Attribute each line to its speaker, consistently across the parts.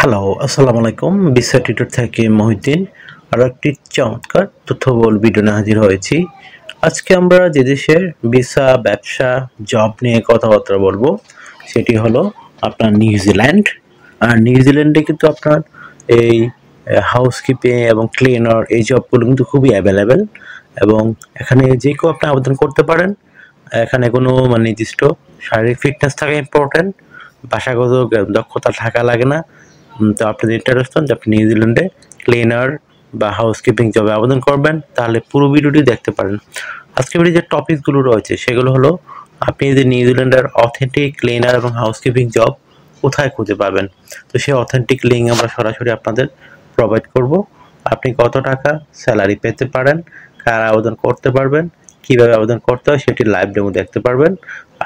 Speaker 1: Hello, আসসালামু আলাইকুম। বিসা tutor থেকে মহিউদ্দিন আরও একটি চমৎকার তথ্যবহুল ভিডিও নিয়ে হাজির হয়েছি। আজকে আমরা যে দেশের ভিসা, ব্যবসা, জব নিয়ে কথাবার্তা বলবো সেটি হলো আপনার নিউজিল্যান্ড। আর নিউজিল্যান্ডে কিন্তু আপনার এই হাউসকিপিং এবং ক্লিনার এই জবগুলো কিন্তু খুবই অ্যাভেলেবেল এবং এখানে যে কেউ আপনি আবেদন করতে পারেন। এখানে কোনো নির্দিষ্ট শারীরিক ফিটনেস থাকা ইম্পর্টেন্ট, ভাষাগত দক্ষতা থাকা লাগে না। তো আপনি যদি ইন্টারেস্ট হন যে আপনি নিউজিল্যান্ডে ক্লিনার বা হাউসকিপিং জবে আবেদন করবেন, তাহলে পুরো ভিডিওটি দেখতে পারেন। আজকে ভিডিও যে টপিকগুলো রয়েছে সেগুলো হলো আপনি যদি নিউজিল্যান্ডের অথেন্টিক ক্লিনার এবং হাউসকিপিং জব কোথায় খুঁজে পাবেন। তো সেই অথেন্টিক লিঙ্ক আমরা সরাসরি আপনাদের প্রোভাইড করব। আপনি কত টাকা স্যালারি পেতে পারেন, কারা আবেদন করতে পারবেন, কীভাবে আবেদন করতে হয় সেটি লাইভ ডেমো দেখতে পারবেন।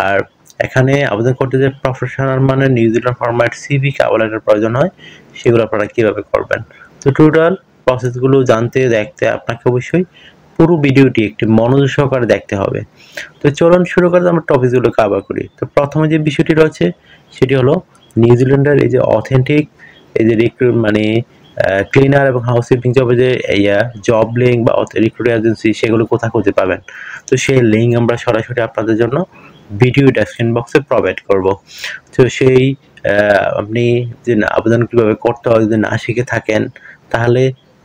Speaker 1: আর এখানে আবেদন করতে যে প্রফেশনাল মানে New Zealand format CV cover letter প্রয়োজন হয়, সেগুলো আপনারা কীভাবে করবেন। তো টোটাল প্রসেসগুলো জানতে দেখতে আপনাকে অবশ্যই পুরো ভিডিওটি একটি মনোযোগ সহকারে দেখতে হবে। তো চলুন শুরু করে আমরা টপিকগুলো কভার করি। তো প্রথমে যে বিষয়টি রয়েছে সেটি হলো নিউজিল্যান্ডের এই যে অথেন্টিক এই যে ক্লিনার এবং হাউসকিপিং জবে যে জব লিঙ্ক বা রিক্রুট এজেন্সি সেগুলো কোথায় খুঁজে পাবেন। তো সেই লিঙ্ক আমরা সরাসরি আপনাদের জন্য ভিডিও ডেসক্রিপশন বক্সে প্রোভাইড করব। তো সেই আপনি যে আবেদন কীভাবে করতে হয় যদি না শিখে থাকেন, তাহলে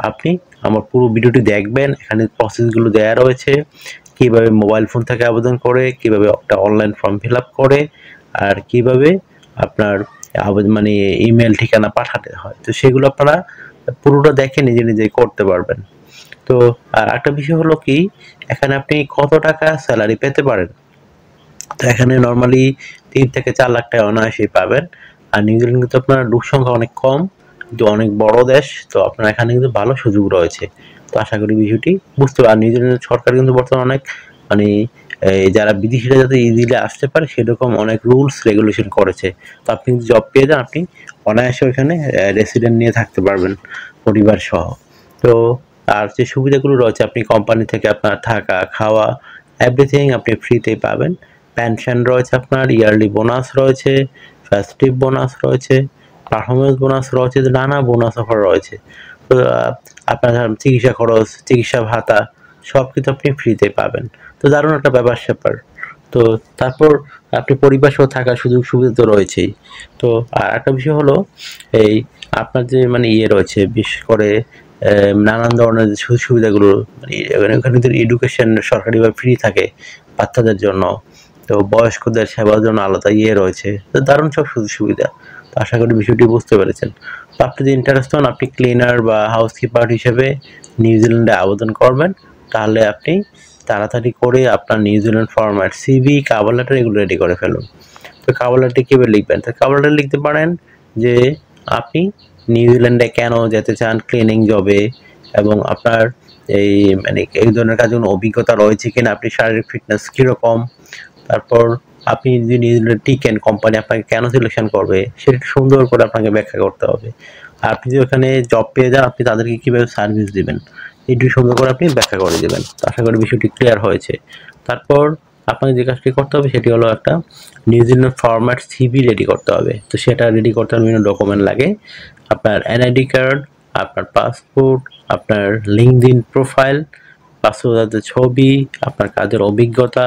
Speaker 1: আপনি আমার পুরো ভিডিওটি দেখবেন। এখানে প্রসেসগুলো দেওয়া রয়েছে, কীভাবে মোবাইল ফোন থেকে আবেদন করে, কীভাবে একটা অনলাইন ফর্ম ফিল আপ করে, আর কীভাবে আপনার ইমেল ঠিকানা পাঠাতে হয়। তো সেগুলো আপনারা পুরোটা দেখে নিজে নিজেই করতে পারবেন। তো আর একটা বিষয় হলো কি, এখানে আপনি কত টাকা স্যালারি পেতে পারেন। তো এখানে নর্মালি 3 থেকে 4 লাখ টাকা অনায়াসেই পাবেন। আর নিউজিল্যান্ড কিন্তু আপনার লোক সংখ্যা অনেক কম, কিন্তু অনেক বড় দেশ, তো আপনার এখানে কিন্তু ভালো সুযোগ রয়েছে। তো আশা করি বিষয়টি বুঝতে পারেন। নিউজিল্যান্ডের সরকার কিন্তু বর্তমানে অনেক যারা বিদেশিরা যাতে ইজিলি আসতে পারে সেরকম অনেক রুলস রেগুলেশন করেছে। তো আপনি যদি জব পেয়ে যান, আপনি অনায়াসে ওইখানে রেসিডেন্ট নিয়ে থাকতে পারবেন পরিবার সহ। তো আর যে সুবিধাগুলো রয়েছে, আপনি কোম্পানি থেকে আপনার থাকা, খাওয়া, এভরিথিং আপনি ফ্রিতেই পাবেন। পেনশন রয়েছে, আপনার ইয়ারলি বোনাস রয়েছে, ফেস্টিভ বোনাস রয়েছে, পারফরমেন্স বোনাস রয়েছে, নানা বোনাস অফার রয়েছে। তো আপনার চিকিৎসা খরচ, চিকিৎসা ভাতা সব কিছু আপনি ফ্রিতে পাবেন। তো দারুণ একটা ব্যাপার-স্যাপার। তো তারপর আপনি পরিবার সহ থাকার সুযোগ সুবিধা তো রয়েছেই। তো আর একটা বিষয় হলো এই আপনার যে রয়েছে, বিশেষ করে নানান ধরনের যে সুযোগ সুবিধাগুলো ওখানে এডুকেশন সরকারিভাবে ফ্রি থাকে বাচ্চাদের জন্য। তো বয়স্কদের সেবার জন্য আলাদা রয়েছে। তো দারুণ সব সুযোগ সুবিধা। তো আশা করি বিষয়টি বুঝতে পেরেছেন। তো আপনি যদি ইন্টারেস্ট হন, আপনি ক্লিনার বা হাউসকিপার হিসেবে নিউজিল্যান্ডে আবেদন করবেন, তাহলে আপনি তাড়াতাড়ি করে আপনার New Zealand format CV, cover letter এগুলো রেডি করে ফেলুন। তো কভার লেটার কীভাবে লিখবেন? তো কভার লেটার লিখতে পারেন যে আপনি নিউজিল্যান্ডে কেন যেতে চান ক্লিনিং জবে, এবং আপনার এই ধরনের কাজে কোনো অভিজ্ঞতা রয়েছে কিনা, আপনি শারীরিক ফিটনেস কীরকম, তারপর আপনি যদি নিউজিল্যান্ডে টিকেন, কোম্পানি আপনাকে কেন সিলেকশন করবে সেটা সুন্দর করে আপনাকে ব্যাখ্যা করতে হবে। আর আপনি যদি ওখানে জব পেয়ে যান, আপনি তাদেরকে কীভাবে সার্ভিস দেবেন এটি সুন্দর করে আপনি ব্যাখ্যা করে দেবেন। তো আশা করি বিষয়টি ক্লিয়ার হয়েছে। তারপর আপনাকে যে কাজটি করতে হবে সেটি হলো একটা নিউজিল্যান্ড ফরম্যাট সিভি রেডি করতে হবে। তো সেটা রেডি করতে বিভিন্ন ডকুমেন্ট লাগে, আপনার এনআইডি কার্ড, আপনার পাসপোর্ট, আপনার লিঙ্কডইন প্রোফাইল, পাসপোর্টের ছবি, আপনার কাজের অভিজ্ঞতা,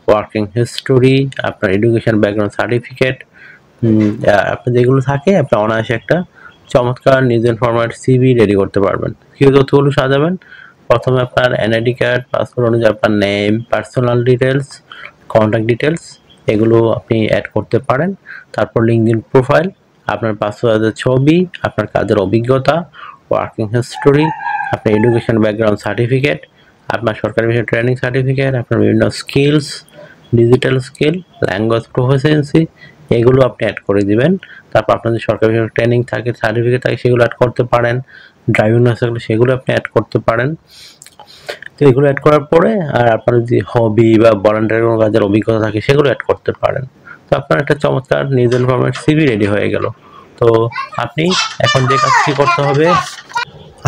Speaker 1: ওয়ার্কিং হিস্টোরি, আপনার এডুকেশন ব্যাকগ্রাউন্ড সার্টিফিকেট, আপনার যেগুলো থাকে আপনি অনায়াসে একটা চমৎকার নিউজিল্যান্ড ফরম্যাট সিভি রেডি করতে পারবেন। কী তথ্যগুলো সাজাবেন? প্রথমে আপনার এনআইডি কার্ড, পাসপোর্ট অনুযায়ী আপনার name, personal details, contact details এগুলো আপনি অ্যাড করতে পারেন। তারপর লিঙ্কডইন প্রোফাইল, আপনার পাসপোর্টের ছবি, আপনার কাজের অভিজ্ঞতা, ওয়ার্কিং হিস্টোরি, আপনার এডুকেশন ব্যাকগ্রাউন্ড সার্টিফিকেট, আপনার সরকারি বিষয়ে ট্রেনিং সার্টিফিকেট, আপনার বিভিন্ন skills, digital skill, language proficiency এগুলো আপনি অ্যাড করে দিবেন। তারপর আপনার যে সরকারি বিষয়ে ট্রেনিং থাকে, সার্টিফিকেট থাকে সেগুলো অ্যাড করতে পারেন। ড্রাইভিং লাইসেন্স থাকলে সেগুলো আপনি অ্যাড করতে পারেন। তো এগুলো অ্যাড করার পরে আর আপনার যদি হবি বা ভলান্টিয়ারি কোনো কাজের অভিজ্ঞতা থাকে সেগুলো অ্যাড করতে পারেন। তো আপনার একটা চমৎকার নিউজিল্যান্ড ফরম্যাট সিভি রেডি হয়ে গেল। তো আপনি এখন যে কাজটি করতে হবে,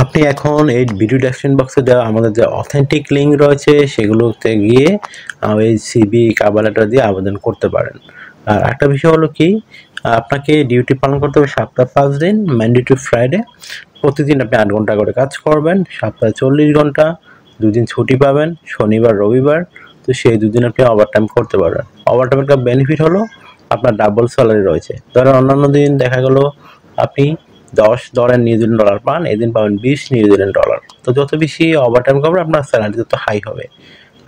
Speaker 1: আপনি এখন এই ভিডিও ডেসক্রিপশন বক্সে দেওয়া আমাদের যে অথেন্টিক লিঙ্ক রয়েছে সেগুলোতে গিয়ে এই সিভি কভার লেটার দিয়ে আবেদন করতে পারেন। আর একটা বিষয় হলো কি, আপনাকে ডিউটি পালন করতে হবে সপ্তাহে 5 দিন, মানডে টু ফ্রাইডে। প্রতিদিন আপনি 8 ঘন্টা করে কাজ করবেন, সপ্তাহে 40 ঘন্টা, 2 দিন ছুটি পাবেন, শনিবার রবিবার। তো সেই 2 দিন আপনি ওভারটাইম করতে পারবেন। ওভারটাইমের একটা বেনিফিট হলো আপনার ডাবল স্যালারি রয়েছে। ধরেন অন্যান্য দিন দেখা গেল আপনি 10 ধরেন নিউজিল্যান্ড ডলার পান, এদিন পাবেন 20 নিউজিল্যান্ড ডলার। তো যত বেশি ওভারটাইম করবেন আপনার স্যালারি তত হাই হবে।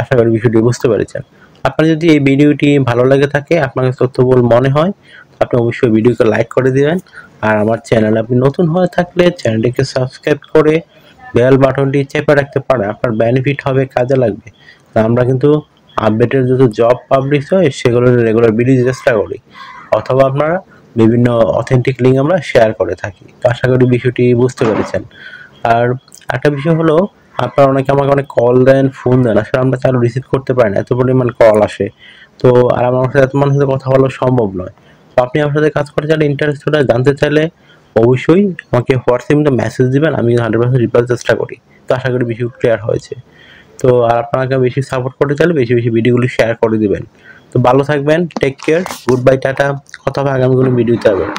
Speaker 1: আশা করি বিষয়টি বুঝতে পেরেছেন। আপনার যদি এই ভিডিওটি ভালো লেগে থাকে, আপনার কাছে তথ্যবহুল মনে হয়, আপনি অবশ্যই ভিডিওকে লাইক করে দিবেন। আর আমার চ্যানেলে আপনি নতুন হয়ে থাকলে চ্যানেলটিকে সাবস্ক্রাইব করে বেল বাটনটি চেপে রাখতে পারেন। আপনার বেনিফিট হবে, কাজে লাগবে। তা আমরা কিন্তু আপডেটের যত জব পাবলিশ হয় সেগুলোর রেগুলার ভিডিও চেষ্টা করি, অথবা আপনারা বিভিন্ন অথেন্টিক লিঙ্ক আমরা শেয়ার করে থাকি। তো আশা করি বিষয়টি বুঝতে পেরেছেন। আর একটা বিষয় হলো, আপনারা অনেকে আমাকে অনেক কল দেন, ফোন দেন, আসলে আমরা চালু রিসিভ করতে পারি না, এত পরিমাণ কল আসে। তো আর আমার সাথে এত মানুষের সাথে কথা বলা সম্ভব নয়। তো আপনি আমার সাথে কাজ করতে চাইলে, ইন্টারেস্টেড জানতে চাইলে অবশ্যই আমাকে হোয়াটসঅ্যাপে মেসেজ দিবেন, আমি 100% রিপ্লাই চেষ্টা করি। তো আশা করি বিষয় ক্লিয়ার হয়েছে। তো আর আপনাকে বেশি সাপোর্ট করতে চাইলে বেশি বেশি ভিডিওগুলি শেয়ার করে দিবেন। তো ভালো থাকবেন, take care, good bye, tata. কথা হবে আগামী কোনো ভিডিওতে আবার।